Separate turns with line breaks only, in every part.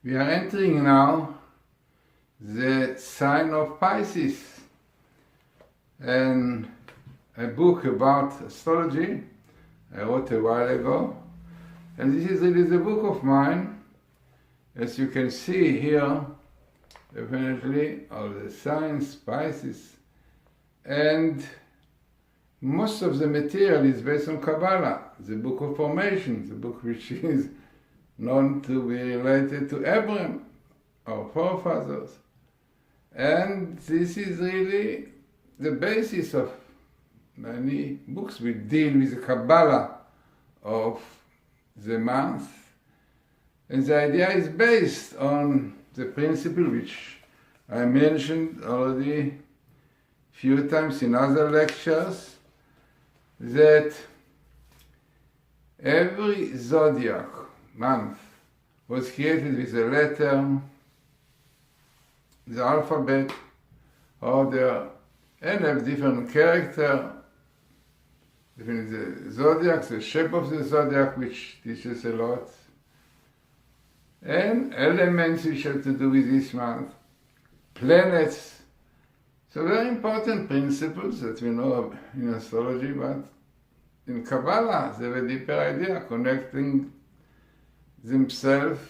We are entering now the sign of Pisces, and a book about astrology I wrote a while ago, and this is really the book of mine. As you can see here, definitely all the signs, Pisces, and most of the material is based on Kabbalah, the book of formation, the book which is known to be related to Abraham, our forefathers. And this is really the basis of many books which deal with the Kabbalah of the month. And the idea is based on the principle which I mentioned already a few times in other lectures, that every zodiac month was created with a letter, the alphabet, order, and have different character, different the zodiac, the shape of the zodiac, which teaches a lot, and elements which have to do with this month, planets. So very important principles that we know in astrology, but in Kabbalah they have a deeper idea, connecting themselves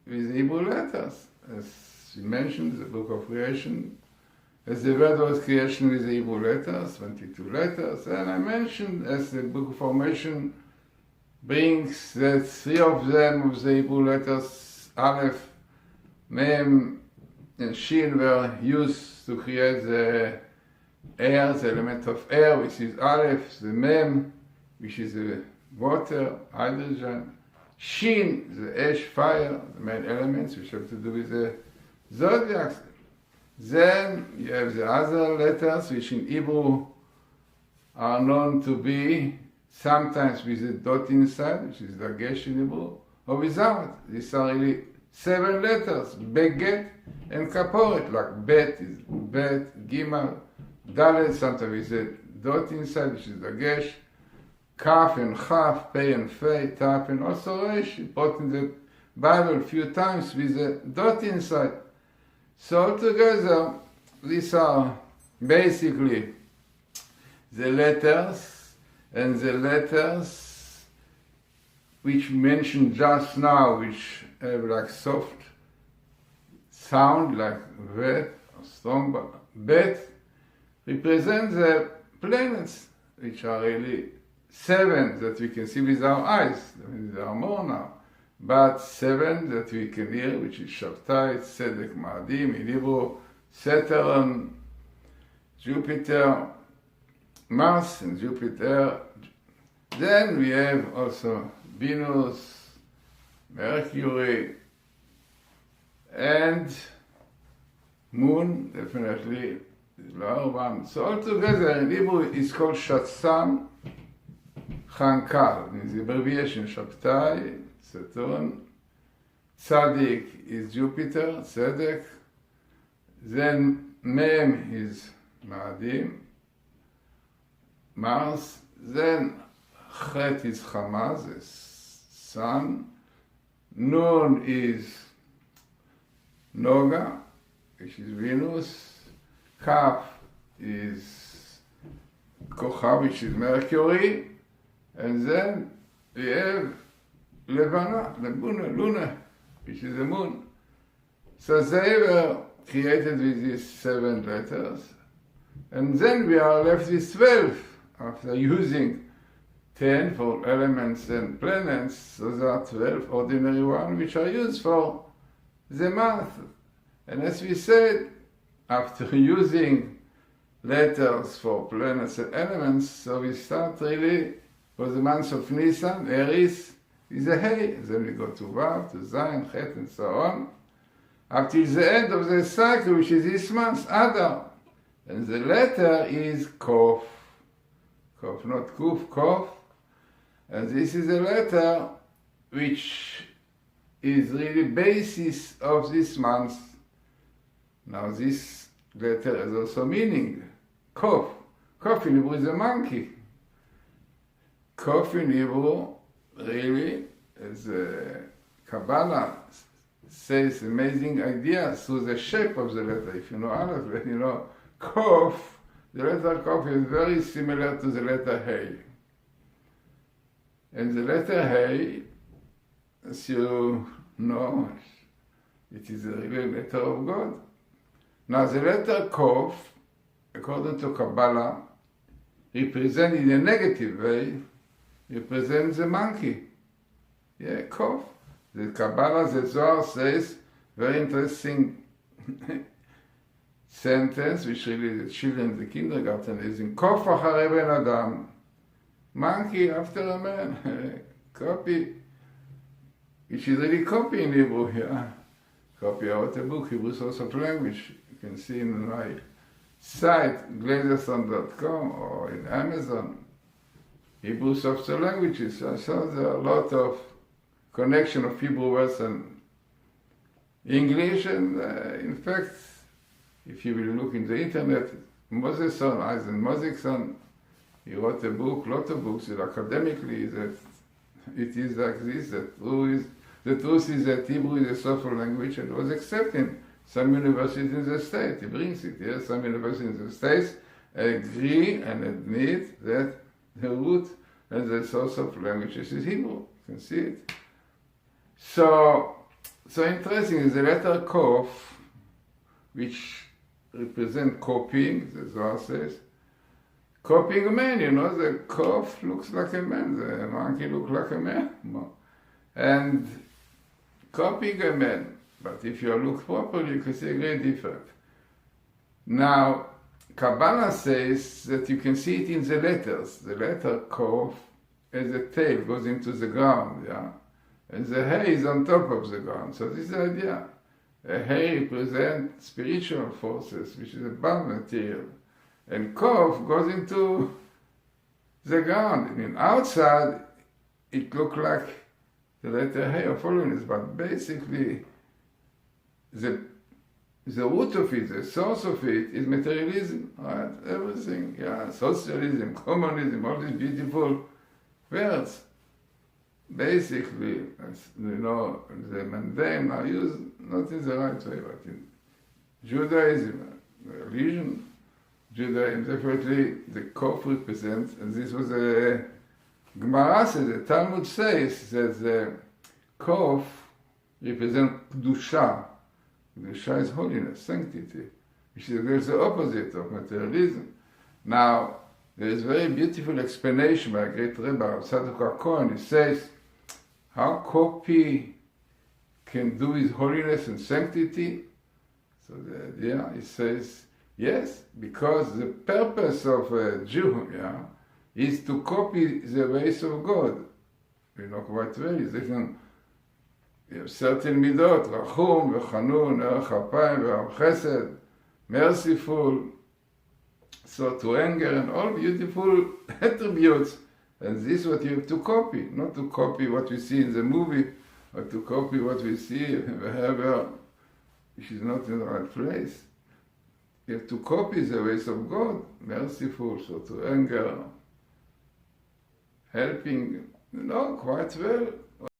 with Hebrew letters. As we mentioned, the book of creation, as the word was creation with the Hebrew letters, 22 letters, and I mentioned as the book of formation brings that 3 of them of the Hebrew letters, Aleph, Mem, and Shin, were used to create the air, the element of air, which is Aleph, the Mem, which is the water, hydrogen, Shin, the ash, fire, the main elements which have to do with the zodiacs. Then you have the other letters which in Hebrew are known to be sometimes with a dot inside, which is dagesh in Hebrew, or without. These are really 7 letters, Beget and Kaporet, like Bet is Bet, Gimal, Dalet, sometimes with a dot inside, which is dagesh, Kaf and Chaf, Pei and Fei, Taf, and also Resh, important in the Bible a few times with a dot inside. So altogether, these are basically the letters, and the letters which mentioned just now, which have like soft sound, like vet, or strong bet, represent the planets, which are really 7 that we can see with our eyes. I mean, there are more now, but 7 that we can hear, which is Shabtai, Tzedek, Ma'adim, in Hebrew, Saturn, Jupiter, Mars and Jupiter. Then we have also Venus, Mercury, and Moon, definitely is lower one. So altogether in Hebrew it's called Shatsam Chankal, means the abbreviation Shabtai, Saturn, Tzadik is Jupiter, Tzedek, then Mem is Ma'adim, Mars, then Chet is Chama, the sun, Nun is Noga, which is Venus, Kaf is Kochav, which is Mercury, and then we have Levana, Luna, which is the moon. So they were created with these 7 letters, and then we are left with 12 after using 10 for elements and planets. So there are 12 ordinary ones which are used for the month. And as we said, after using letters for planets and elements, so we start really for the month of Nisan, Eris is a Hey, then we go to Vav, to Zayin, Chet, and so on, up till the end of the cycle, which is this month, Adar. And the letter is Kof. Kof, not Kuf, Kof. And this is a letter which is really basis of this month. Now this letter has also meaning. Kof. Kof in Hebrew is a monkey. Kof in Hebrew really, as Kabbalah says amazing ideas through the shape of the letter. If you know Aleph, you know Kof, the letter Kof is very similar to the letter Hey. And the letter Hey, as you know, it is a real letter of God. Now the letter Kof, according to Kabbalah, represents in a negative way, represents the monkey. Yeah, Kof. The Kabbalah, the Zohar says, very interesting sentence, which really the children in the kindergarten is in Kof acharei ben adam. Monkey after a man. Copy. Which is really copy in Hebrew here. Copy. I wrote a book, Hebrew Source of Language. You can see in my site, glazerson.com, or in Amazon. Hebrew Source of Languages. So there are a lot of connection of Hebrew words and English, and in fact, if you will look in the internet, Mosesson, Eisen Mosesson, he wrote a book, lot of books, academically, that it is like this, the truth is that Hebrew is a soft language and was accepted in some universities in the States. He brings it here, some universities in the States agree and admit that the root and the source of languages is Hebrew. You can see it. So interesting is the letter Kof, which represents copying, the Zohar says. Copying a man, you know, the Kof looks like a man, the monkey looks like a man. And copying a man, but if you look properly, you can see a great difference. Now, Kabbalah says that you can see it in the letters. The letter Kof, as a tail, goes into the ground, yeah? And the hay is on top of the ground. So this is the idea. A hay represents spiritual forces, which is a bad material. And Kof goes into the ground. I mean, outside, it looks like the letter hay of holiness, but basically, the root of it, the source of it, is materialism, right? Everything, yeah, socialism, communism, all these beautiful words. Basically, you know, the mundane are used not in the right way, but in Judaism, religion, Judaism, definitely the Kof represents, and this was a Gemara says, the Talmud says that the Kof represents Kedusha. Kedusha is holiness, sanctity, which is the opposite of materialism. Now, there is a very beautiful explanation by a great Rebbe, Tzadok HaKohen. He says, how copy can do with holiness and sanctity? So the idea, he says, yes, because the purpose of a Jew, yeah, is to copy the ways of God. We know quite well, you have certain midot, rachum, v'chanun, erech apayim, v'am chesed, merciful, so to anger, and all beautiful attributes. And this is what you have to copy, not to copy what we see in the movie, but to copy what we see in behavior, which is not in the right place. You have to copy the ways of God, merciful, so to anger, helping, quite well.